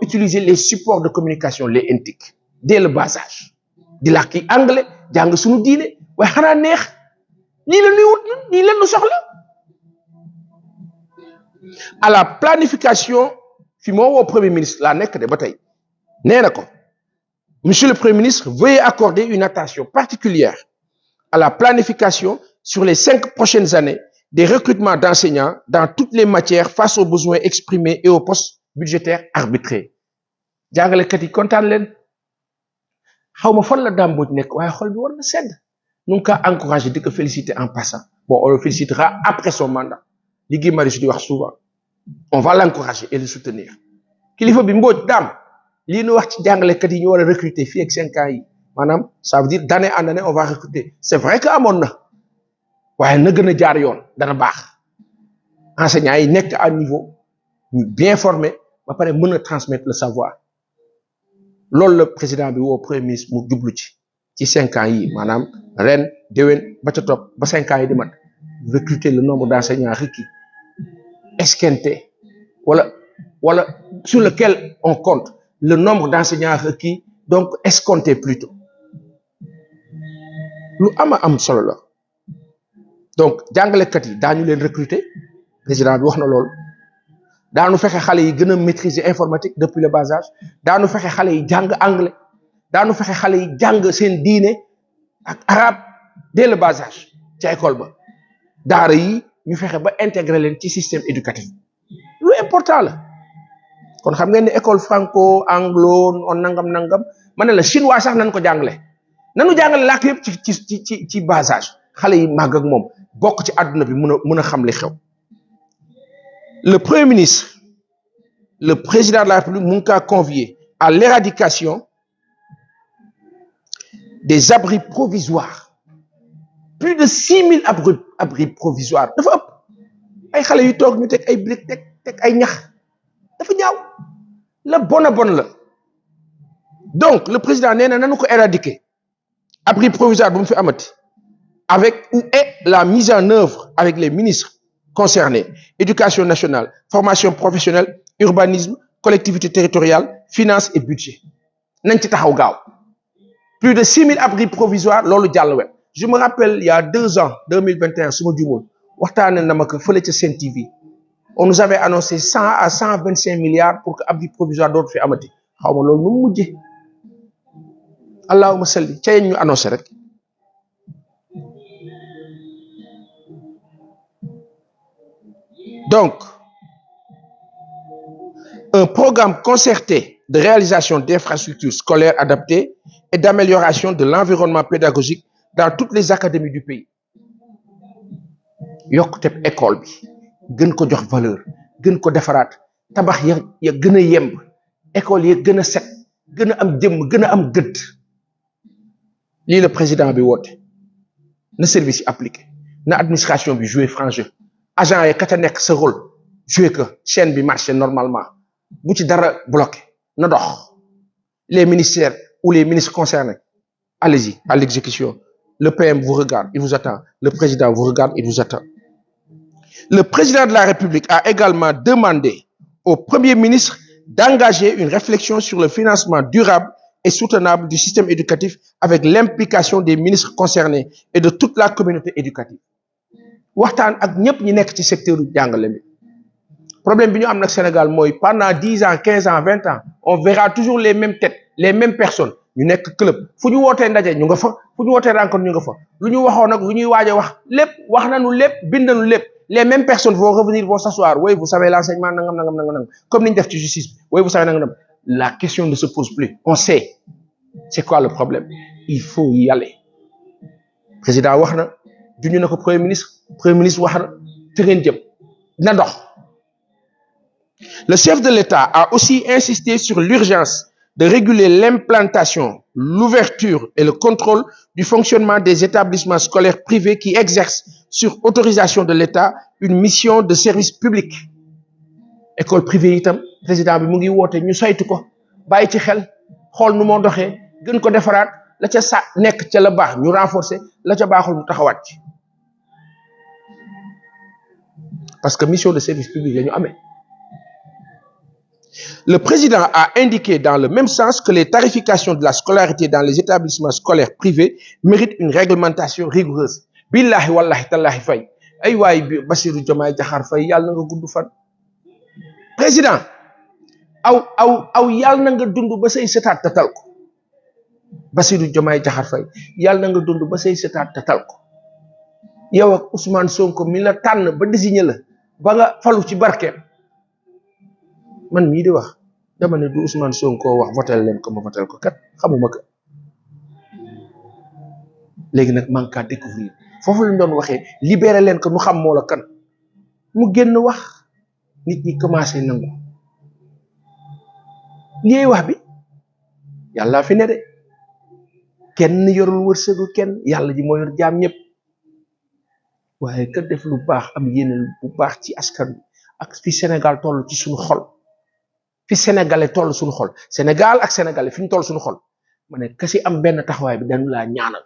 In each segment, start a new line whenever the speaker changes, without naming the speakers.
utiliser les supports de communication les NTIC dès le bas âge di làkki anglais jàng suñu diine waaye xanaa neex lii la ñuy wut lii la ñu soxla à la planification fi moo woo premier ministre laa nekk de ba tey nee na ko monsieur le premier ministre veuillez accorder une attention particulière à la planification sur les 5 prochaines années des recrutements d'enseignants dans toutes les matières face aux besoins exprimés et aux postes budgétaires arbitrés jàngalekat yi kontaan leen xaw ma fan la dàmbooj nekk waaye xol bi war na sedd nu ngi kaa encouragé di ko féliciter en passant bon on le félicitera après son mandat li Guy Marius di wax souvent on va l'encourager et le soutenir kilifa bi Mbodj daam lii nu wax ci jàngalekat yi ñu war a recruter fii ak 5 ans yi maanaam ça veut dire d'année en année on va recruter c'est vrai que amoon na waaye na gën a jaar yoon dana baax enseignants yi nekk à niveau ñu bien formés ba pare mën a transmettre le savoir loolu la président bi woo premier ministre mu jublu ci 5 ans yi maanaam ren déwén ba ca topp ba 5 ans yi di mat recruter le nombre d'enseignants requis esquinté wala sur lequel on compte le nombre d'enseignants requis donc escompté plutôt lu am solo la donc jàngalekat yi daañu leen recruter président bi wax na loolu daanu fexe xale yi gën a maîtriser informatique depuis le bas âge daanu fexe xale yi jàng anglais daanu fexe xale yi jàng seen diine ak arabe dès le bas âge ca école ba daara yi ñu fexe ba intégrer leen ci système éducatif lu important la kon xam ngeen ne école franco anglo on nangam ma ne la chinois sax nañ ko jàngale nanu jàngale làkk yëpp ci bas âge xale yi màgg ak moom bokk ci àdduna bi mën a xam li xew le premier ministre le président de la République mu ngi kaa convier à l'éradication des abris provisoires plus de 6000 abris provisoires dafa ëpp ay xale yu toog ñu teg ay briques teg ay ñax dafa ñaaw la bon la donc le président nee na nañu ko éradiquer abri provisoire bu mu fi amati avec la mise en œuvre avec les ministres concernés éducation nationale formation professionnelle urbanisme collectivité territoriale finance et budget nañ ci taxaw gaaw plus de 6000 abris provisoires loolu jàll wet je me rappelle il y a 2 ans 2021 su ma juumul waxtaane na ma ko fële ca Sen TV on nous avait annoncé 100 à 125 milliards pour que abri provisoire dootu fi amati xaw ma loolu nu mu mujjee allahumma salli ca yéen ñu annoncé rek donc un programme concerté de réalisation d'infrastructures scolaires adaptées et d'amélioration de l'environnement pédagogique dans toutes les académies du pays yokkuteb école bi gën ko jox valeur gën ko defaraat tabax ya gën a yemb école ya gën a set gën a am jëmm gën a am gëdd lii la président bi woote na service yi appliqué na administration bi jouer franc jeu agent yi ka ca nekk sa rôle jouer que chaîne bi marché normalement bu ci dara bloqué na dox les ministères ou les ministres concernés allez-y à l'exécution le PM vous regarde il vous attend le président vous regarde il vous attend le président de la République a également demandé au premier ministre d'engager une réflexion sur le financement durable et soutenable du système éducatif avec l'implication des ministres concernés et de toute la communauté éducative waxtaan ak ñëpp ñi nekk ci secteur u jàngale mi problème bi ñu am nag Sénégal mooy pendant 10 ans 15 ans 20 ans on verra toujours les mêmes têtes les mêmes personnes ñu nekk club fu ñu wootee ndaje ñu nga fa fu ñu wootee rencontre ñu nga fa lu ñu waxoon nag lu ñuy waaj a wax lépp wax nañu lépp bind nañu lépp les mêmes personnes vont revenir vont s'asseoir oui vous savez l'enseignement nangam comme ni ñu def ci justice bi oui vous savez nangam la question ne se pose plus on sait c'est quoi le problème il faut y aller président wax na juñu na ko premier ministre wax na te ngeen jëm na dox. Le chef de l'État a aussi insisté sur l'urgence de réguler l'implantation, l'ouverture et le contrôle du fonctionnement des établissements scolaires privés qui exercent sur autorisation de l'État une mission de service public. École privée itam président bi mu ngi woote ñu saytu ko bàyyi ci xel xool nu moo doxee gën ko defaraat la ca sa nekk ca la baax ñu renforcer la ca baaxul mu taxawaat ci parce que mission de service public la ñu amee. Le président a indiqué dans le même sens que les tarifications de la scolarité dans les établissements scolaires privés méritent une réglementation rigoureuse. Billahi wallahi tallahi fay ay waay bi Bassirou Diomaye Diakhar Faye yàlla na nga gudd fan. Président aw yàlla na nga dund ba say sëtaat tatal ko. Bassirou Diomaye Diakhar Faye yàlla na nga dund ba say sëtaat tatal ko. Yow ak Ousmane Sonko mi la tànn ba désigné la ba nga falu ci barkeem. Man mii di wax dama ne du Ousmane Sonko wax votel leen ko ma votel ko kat xamuma ko léegi nag man kaa découvrir foofu lañ doon waxee libéré leen ko nu xam moo la kan mu génn wax nit ñi commencé nangu lii wax bi yàlla fi ne de kenn yorul wërsëgu kenn yàlla ji moo yor jaam ñëpp waaye ka def lu baax am yéene bu baax ci askan bi ak fi Sénégal toll ci suñu xol fi sénégalais toll suñu xol Sénégal ak sénégalais fi ñu toll suñu xol ma ne kasi am benn taxawaay bi dañu laa ñaanal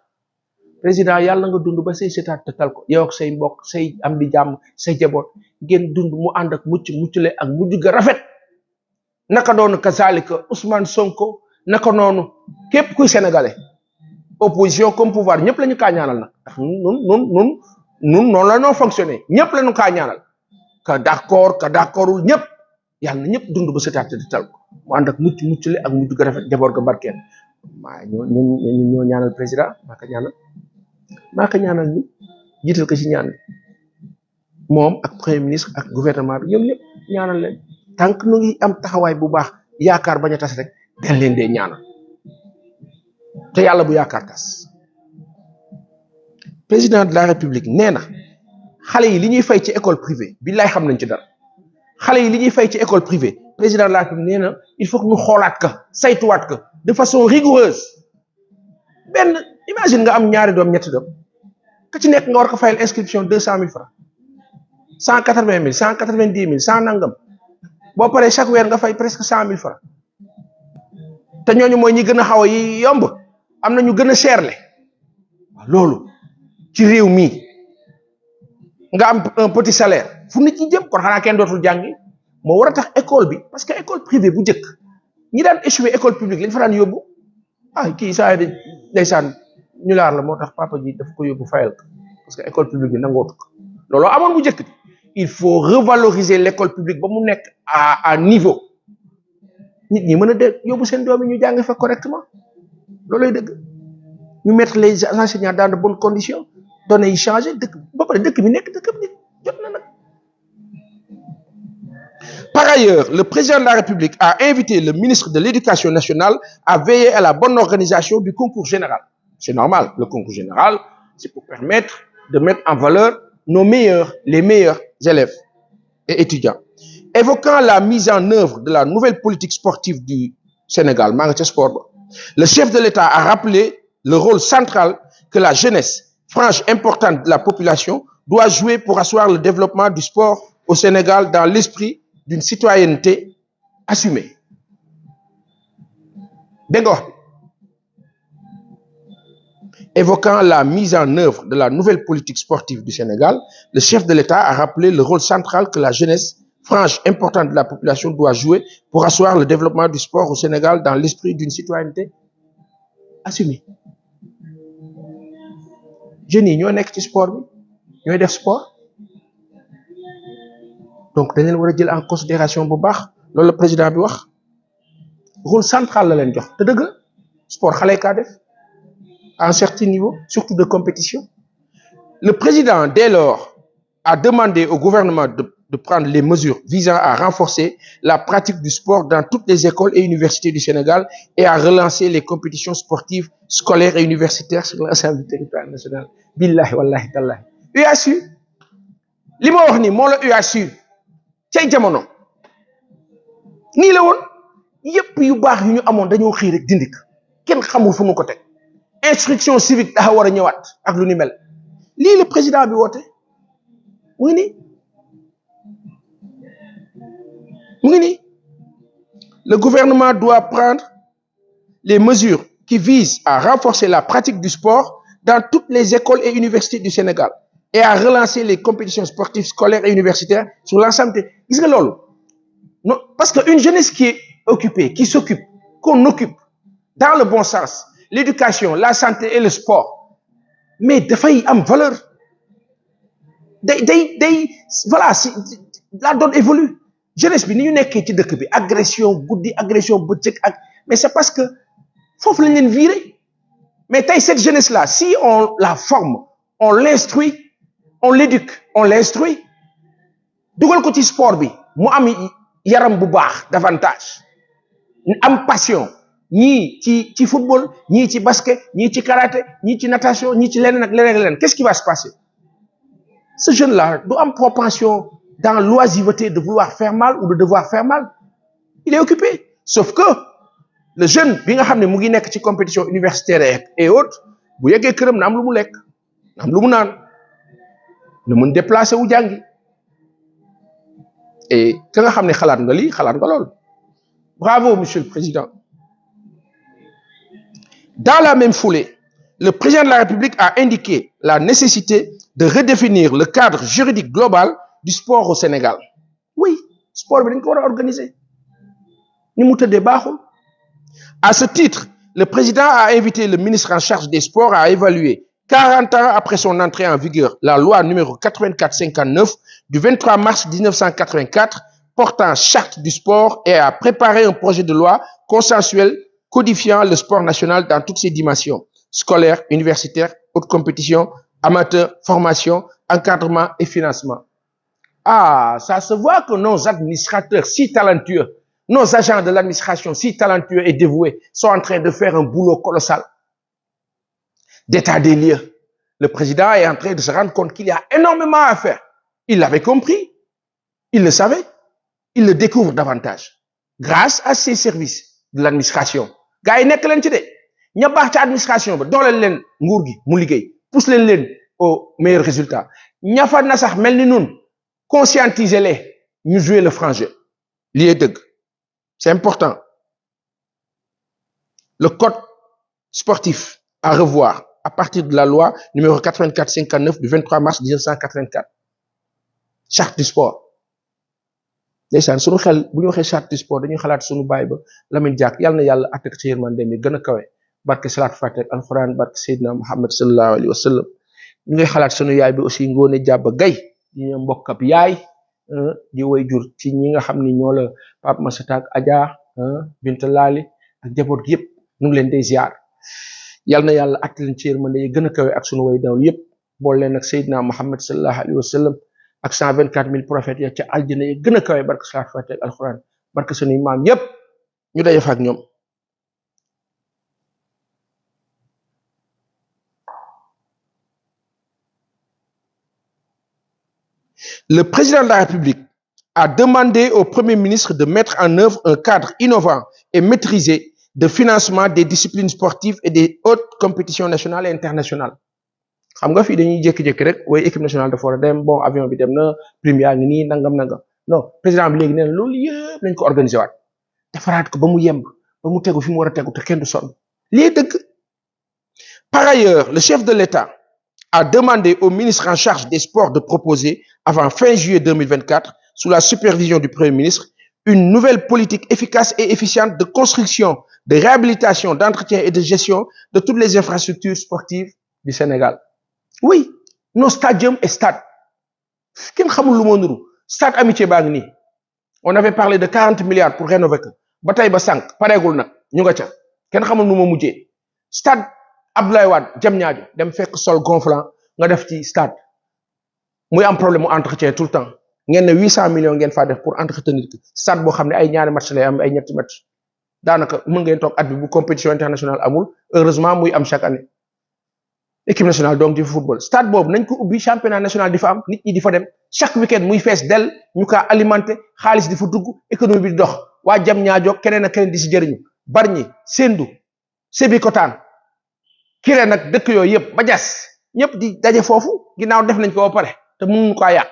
président yàlla nga dund ba say setaat tatal ko yow ak say mbokk say am di jàmm say jaboot ngeen dund mu ànd ak muccule ak mujj ga rafet naka noonu kazalika Ousmane Sonko naka noonu képp kuy sénégalais opposition comme pouvoir ñëpp la ñu kaa ñaanal nag ndax nun noonu la noo fonctionné ñëpp la ñu kaa ñaanal ka d'accordul ñëpp yàlla na ñëpp dund ba setaat tatal ko mu ànd ak muccule ak mujj ga rafet jaboot ga barkeel waaye ñoo ñaanal président maa ko ñaanal ni jiital ko ci ñaan moom ak premier ministre ak gouvernement bi ñoom ñëpp ñaanal leen tant que nu ngi am taxawaay bu baax yaakaar bañ a tas rek dañ leen dee ñaanal te yàlla bu yaakaar tas. Président de la république nee na xale yi li ñuy fay ci école privée billaay xam nañ ci dara xale yi li ñuy fay ci école privée président de la république nee na il faut que ñu xoolaat ko saytuwaat ko de façon rigoureuse benn imagine nga am ñaari doom ñetti doom ka ci nekk nga war ko fayal inscription 200 000 francs 180 000 190 000 100 nangam boo paree chaque weer nga fay presque 100 000 francs te ñooñu mooy ñi gën a xaw a yi yomb am na ñu gën a cherle loolu ci réew mi nga am un petit salaire fu nit ñi jëm kon xanaa kenn dootul jàngi moo war a tax école bi parce que école privée bu njëkk ñi daan échoué école publique lañ fa daan yóbbu kii saa yi ndeysaan ñu laar la moo tax papa ji dafa ko yóbbu fayal ko parce que école publique bi nangootu ko loolu amoon bu njëkk bi il faut revaloriser l'école publique ba mu nekk à niveau nit ñi mën a de yóbbu seen doom yi ñu jàng fa correctement looloy dëgg ñu mettre les enseignants dans de bonnes conditions données yi changé dëkk ba pare dëkk bi nekk dëkk bi jot na nag. Par ailleurs, le président de la République a invité le ministre de l'Éducation nationale à veiller à la bonne organisation du concours général. C'est normal, le concours général, c'est pour permettre de mettre en valeur les meilleurs élèves et étudiants. Évoquant la mise en œuvre de la nouvelle politique sportive du Sénégal, le chef de l'État a rappelé le rôle central que la jeunesse, frange importante de la population, doit jouer pour asseoir le développement du sport au Sénégal dans l'esprit d'une citoyenneté assumée. Évoquant la mise en œuvre de la nouvelle politique sportive du Sénégal, le chef de l'État a rappelé le rôle central que la jeunesse, frange importante de la population, doit jouer pour asseoir le développement du sport au Sénégal dans l'esprit d'une citoyenneté assumée. Jeunes yi ñoo nekk ci sport bi ñooy def sport donc dañ leen war a jël en considération bu baax loolu la président bi wax rôle central la leen jox te dëgg sport xale kaa def à un certain niveau surtout de compétition. Le président dès lors a demandé au gouvernement de prendre les mesures visant à renforcer la pratique du sport dans toutes les écoles et universités du Sénégal et à relancer les compétitions sportives scolaires et universitaires sur l'ensemble du territoire national. Billahi wallahi tallahi UASU li ma wax ni moo la UASU cay jamono nii la woon yëpp yu baax yu ñu amoon dañoo xëy rek dindi ko kenn xamul fu mu ko teg instruction civique dafa war a ñëwaat ak lu ni mel lii la président bi woote mu ngi nii le gouvernement doit prendre les mesures qui visent à renforcer la pratique du sport dans toutes les écoles et universités du Sénégal et à relancer les compétitions sportives scolaires et universitaires sur l'ensemble des... Gis nga loolu non parce que une jeunesse qui est occupée qui s'occupe qu'on occupe dans le bon sens l'éducation la santé et le sport mais dafay am valeur day voilà si la donne évolue jeunesse bi ni ñu nekkee ci dëkk bi agression guddi agression bëccëg ak mais c'est parce que foofu lañ leen viré mais tey cette jeunesse là si on la forme on l'instruit on l'éduque on l'instruit dugal ko ci sport bi mu am yaram bu baax davantage am passion ñii ci football ñii ci basket ñii ci karaté ñii ci natation ñii ci leneen ak leneen qu'est-ce qui va se passer ce jeune là du am propension dans l'oisiveté de vouloir faire mal ou de devoir faire mal il est occupé sauf que le jeune bi nga xam ne mu ngi nekk ci compétition universitaire et autres bu yeggee këram na am lu mu lekk na am lu mu naan na mën déplacer wu jàngi et ka nga xam ne xalaat nga lii xalaat nga lool bravo monsieur le président. Dans la même foulée, le président de la République a indiqué la nécessité de redéfinir le cadre juridique global du sport au Sénégal. Oui, sport bi dañ ko war a organiser ni mu tëddee baaxul. À ce titre, le président a invité le ministre en charge des sports à évaluer 40 ans après son entrée en vigueur la loi numéro 84-59 du 23 mars 1984 portant charte du sport et à préparer un projet de loi consensuel codifiant le sport national dans toutes ses dimensions, scolaire, universitaire, haute compétition, amateur, formation, encadrement et financement. Ah, ça se voit que nos administrateurs si talentueux, nos agents de l'administration si talentueux et dévoués sont en train de faire un boulot colossal d'état des lieux. Le président est en train de se rendre compte qu'il y a énormément à faire. Il l'avait compris, il le savait, il le découvre davantage grâce à ces services de l'administration. Gars yi nekk leen ci de ña baax ci administration ba dooleel leen nguur gi mu liggéey pousse leen au meilleur résultat ña fa na sax mel ni nun conscientiser les ñu jouer le franc jeu lii dëgg c'est important. Le code sportif à revoir à partir de la loi numéro 84-59 du 23 mars 1984 charte du sport. ndeysaan suñu xel bu ñu waxee charte du sport dañuy xalaat suñu baay ba Lamine Diack yàlla na yàlla àttak ci yërmande mi gën a kawe barke salaat fatiha alxuraan barke Seydina Muhammad sallallahu alayhi wa sallam ñu ngay xalaat suñu yaay bi aussi Ngoone Jàbba Gay di ñu mbokk ab yaay di way jur ci ñi nga xam ni ñoo la Pape Massata ak Adja Binta Laali ak jaboot gi yëpp ñu ngi leen day ziar yàlla na yàlla àttak leen ci yërmande yi gën a kawe ak suñu way daw yëpp bool leen ak Seydina Muhammad sallallahu alayhi wa sallam ak 124 000 prophètes ya ca aljana yi gën a kawe barke salaat fatiha ak alxuraan barke sunuy maam yépp ñu daje fa ak ñoom. Le président de la République a demandé au Premier ministre de mettre en œuvre un cadre innovant et maîtrisé de financement des disciplines sportives et des hautes compétitions nationales et internationales. xam nga fii dañuy jékki-jékki rek waaye équipe nationale dafa war a dem bon avion bi dem na prime yaa ngi nii nangam non président bi léegi nee na loolu yëpp nañ ko organiser waat defaraat ko ba mu yemb ba mu tegu fi mu war a tegu te kenn du sonn lii dëgg. Par ailleurs, le chef de l'État a demandé au ministre en charge des sports de proposer avant fin juillet 2024 sous la supervision du Premier ministre une nouvelle politique efficace et efficiente de construction, de réhabilitation, d'entretien et de gestion de toutes les infrastructures sportives du Sénégal. Oui, nos stadiums et stades kenn xamul lu moo nuru stade Amitié baa ngi nii on avait parlé de 40 milliards pour rénover ko ba tey ba sànq pareegul nag ñu nga ca kenn xamul nu ma mujjee stade Abdoulaye Wade Diamniadio dem fekk sol gonflant nga def ci stade muy am problème mu entretien tout le temps ngeen ne 800 millions ngeen faa def pour entretenir stade boo xam ne ay ñaari match lay am ay ñetti match daanaka mën ngeen toog at bi bu compétition internationale amul heureusement muy am chaque année. Équipe nationale donc di football stade boobu nañ ko ubbi championnat national di fa am nit ñi di fa dem chaque week-end muy fees del ñu kaa alimenté xaalis di fa dugg économie bi di dox waa Diamniadio keneen ak keneen di si jëriñu Bargny Sendou Sébikotane Kirène nag dëkk yooyu yëpp ba jas ñëpp di daje foofu ginnaaw def nañ ko ba pare te mënuñu ko yàq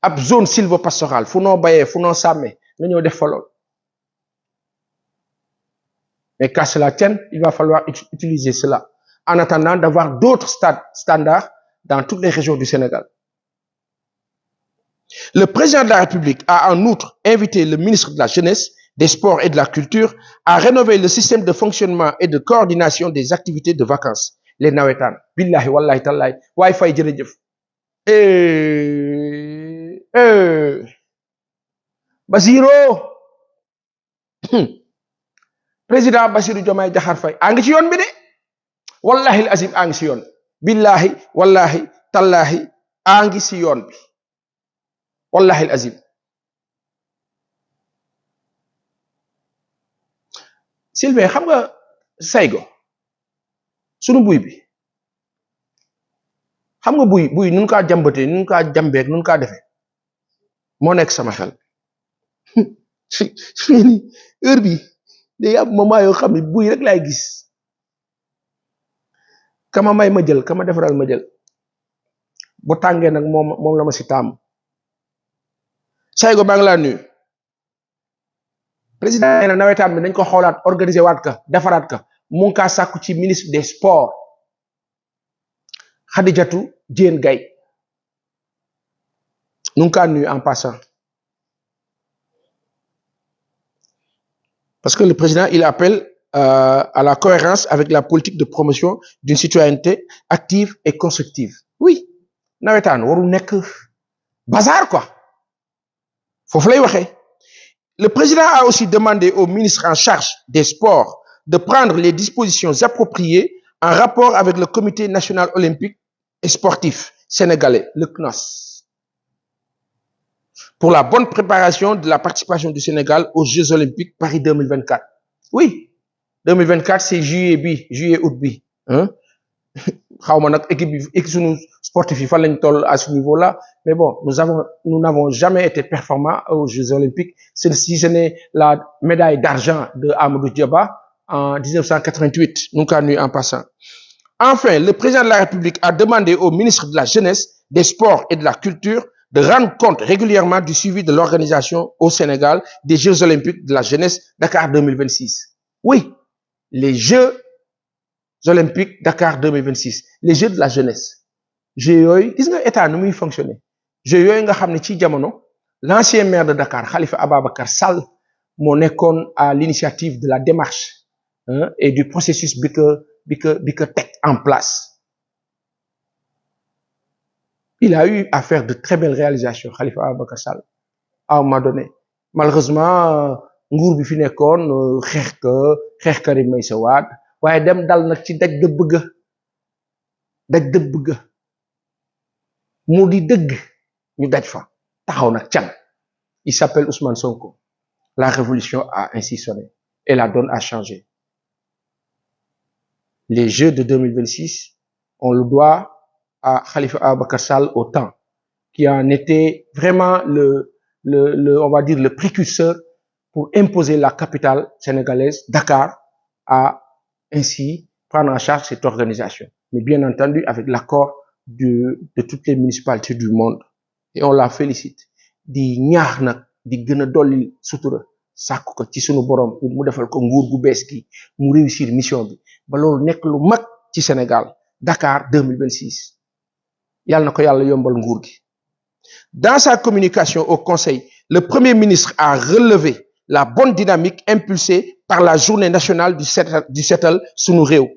ab zone sylvopastorale fu noo bayee fu noo sàmmee nga ñëw def fa lool mais qu'à cela tienne il va falloir utiliser cela en attendant d'avoir d'autres standards dans toutes les régions du Sénégal. Le président de la République a en outre invité le ministre de la Jeunesse, des Sports et de la Culture à rénover le système de fonctionnement et de coordination des activités de vacances. Les nawetaan billahi wallahi tallahi waay fay jërëjëf Basiro président Bassirou Diomaye Diakhar Faye a ngi ci yoon bi de wallahi al azim a ngi ci yoon billahi wallahi tallahi a ngi ci yoon bi wallahi al azim Sylvain xam nga saygo sunu buy bi xam nga buy nun kaa jàmbatee nun kaa jàmbeek nun kaa defee moo nekk sama xel heure bi day am moment yoo xam ne buy rek laay gis kama may ma jël kama defaral ma jël bu tàngee nag moom la ma si taamu saygo baa ngi laa nuyu président nee na nawetaan bi dañ ko xoolaat organiser waat ka defaraat ka mu ngi kaa sàkku ci ministre des sports Khadijatou Diène Gaye nu ngi kaa nuyu en passant parce que le président il appelle à la cohérence avec la politique de promotion d'une citoyenneté active et constructive oui nawetaan warul nekk bazar quoi foofu lay waxee. Le président a aussi demandé au ministre en charge des sports de prendre les dispositions appropriées en rapport avec le Comité national olympique et sportif sénégalais, le CNOS, pour la bonne préparation de la participation du Sénégal aux Jeux olympiques Paris 2024. Oui, 2024 c'est juillet août bi hein xawma nag équipe sunu sportif yi fan lañ toll à ce niveau-là mais bon nous n'avons jamais été performants aux Jeux olympiques si ce n'est la médaille d'argent de Amadou Diaba en 1988 nous ngi kaa nuyu en passant. Enfin, le président de la République a demandé au ministre de la Jeunesse, des Sports et de la Culture de rendre compte régulièrement du suivi de l'organisation au Sénégal des Jeux olympiques de la jeunesse Dakar 2026. Oui, les Jeux olympiques Dakar 2026, les Jeux de la jeunesse. Jeux yooyu gis nga état nu muy fonctionner Jeux yooyu nga xam ne ci jamono l'ancien maire de Dakar Khalifa Ababacar Sall moo nekkoon à l'initiative de la démarche et du processus bi que teg en place. Il a eu à faire de très belles réalisations Khalifa Ababacar Sall à un moment donné malheureusement nguur bi fi nekkoon xeex Karim Meïssa Wade waaye dem dal nag ci daj dëbb ga mu di dëgg ñu daj fa taxaw nag can. Il s'appelle Ousmane Sonko. La révolution a ainsi sonné et la donne a changé. Les Jeux de 2026, on le doit à Khalifa Ababacar Sall au temps, qui en était vraiment on va dire le précurseur pour imposer la capitale sénégalaise, Dakar, à ainsi prendre en charge cette organisation. Mais bien entendu, avec l'accord de toutes les municipalités du monde. Et on la félicite. Di ñaax nag di gën a dolli sutura sàkku ko ci sunu borom mu defal ko nguur gu bees gi mu réussir mission bi ba loolu nekk lu mag ci Sénégal Dakar 2026 yàlla na ko yàlla yombal nguur gi. Dans sa communication au Conseil, le Premier ministre a relevé la bonne dynamique impulsée par la journée nationale du setal sunu réew.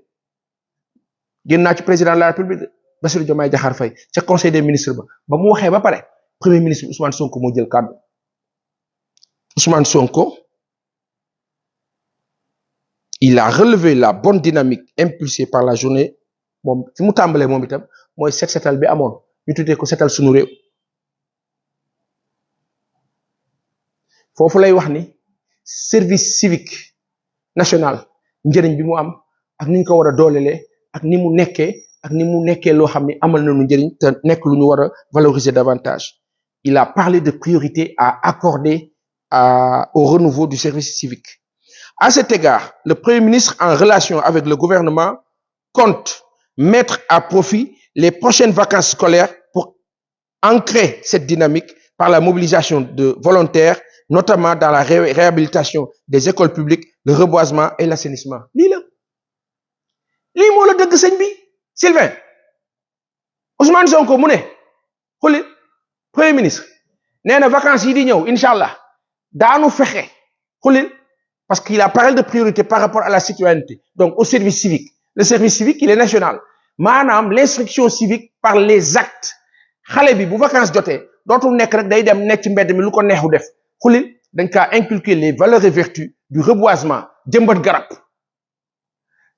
Génn naa ci président de la République Bassirou Diomaye Diakhar Faye ca Conseil des ministres ba mu waxee ba pare Premier ministre Ousmane Sonko moo jël kàddu. Ousmane Sonko, il a relevé la bonne dynamique impulsée par la journée moom fi mu tàmbalee moom itam mooy setal bi amoon ñu tuddee ko setal sunu réew. Foofu lay wax ni service civique national njëriñ bi mu am ak ni ñu ko war a doolelee ak ni mu nekkee loo xam ni amal na nu njëriñ te nekk lu ñu war a valoriser davantage. Il a parlé de priorité à accorder au renouveau du service civique. À cet égard, le Premier ministre, en relation avec le gouvernement, compte mettre à profit les prochaines vacances scolaires pour ancrer cette dynamique par la mobilisation de volontaires, notamment dans la réhabilitation des écoles publiques, le reboisement et l'assainissement. Lii moo la dëgg sëñ bi Sylvain Ousmane Sonko mu ne xuli premier ministre nee na vacances yi di ñëw incha allah daanu fexe xulil parce qu'il a parlé de priorité par rapport à la citoyenneté donc au service civique le service civique il est national maanaam l'instruction civique par les actes xale bi bu vacances jotee dootul nekk rek day dem nekk ci mbedd mi lu ko neexu def xulil dañ kaa inculquer les valeurs et vertus du reboisement jëmbat garab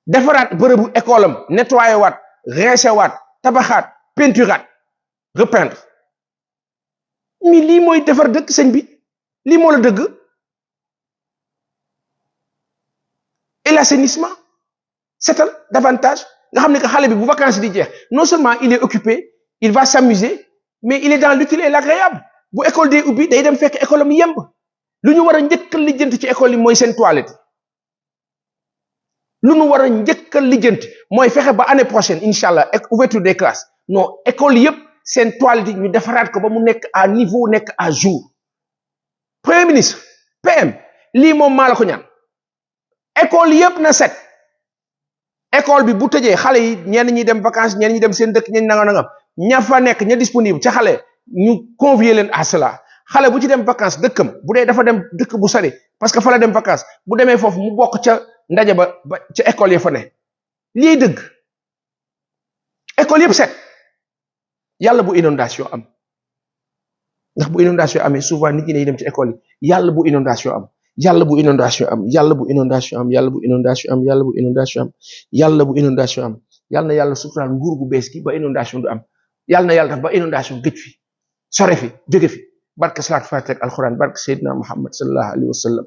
defaraat bërëbu école am nettoyer waat rincer waat tabaxaat peinturaat repeindre mais lii mooy defar dëkk sëñ bi lii moo la dëgg et l'assainissement setal davantage nga xam ne que xale bi bu vacances di jeex non seulement il est occupé il va s'amuser mais il est dans l'utile et l'agréable bu école day ubbi day dem fekk école am yemb lu ñu war a njëkk a lijjanti ci école yi mooy seen toilette lu ñu war a njëkk a lijjanti mooy fexe ba année prochaine incha allah ouverture des classes non école yëpp seen toilette yi ñu defaraat ko ba mu nekk à niveau nekk à jour premier ministre PM lii moom maa la ko ñaan école yëpp na set école bi bu tëjee xale yi ñenn ñi dem vacances ñenn ñi dem seen dëkk ñenn nangam ña fa nekk ña disponible ca xale ñu convier leen à cela xale bu ci dem vacances dëkkam bu dee dafa dem dëkk bu sori parce que fa la dem vacances bu demee foofu mu bokk ca ndaje ba ca école ya fa ne lii dëgg école yëpp set yàlla bu inondation am ndax bu inondation amee souvent nit ñi dañuy dem ci école yi yàlla bu inondation am yàlla bu inondation am yàlla bu inondation am yàlla bu inondation am yàlla bu inondation am yàlla bu inondation am yàlla na yàlla suturaal nguur gu bees gi ba inondation du am yàlla na yàlla def ba inondation gëj fi sore fi jóge fi barke salaat faatiha ak alxuraan barke Seydina Muhammad sallallahu alayhi wa sallam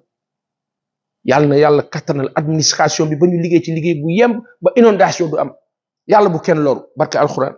yàlla na yàlla kattanal administration bi ba ñu liggéey ci liggéey bu yemb ba inondation du am yàlla bu kenn loru barke alxuraan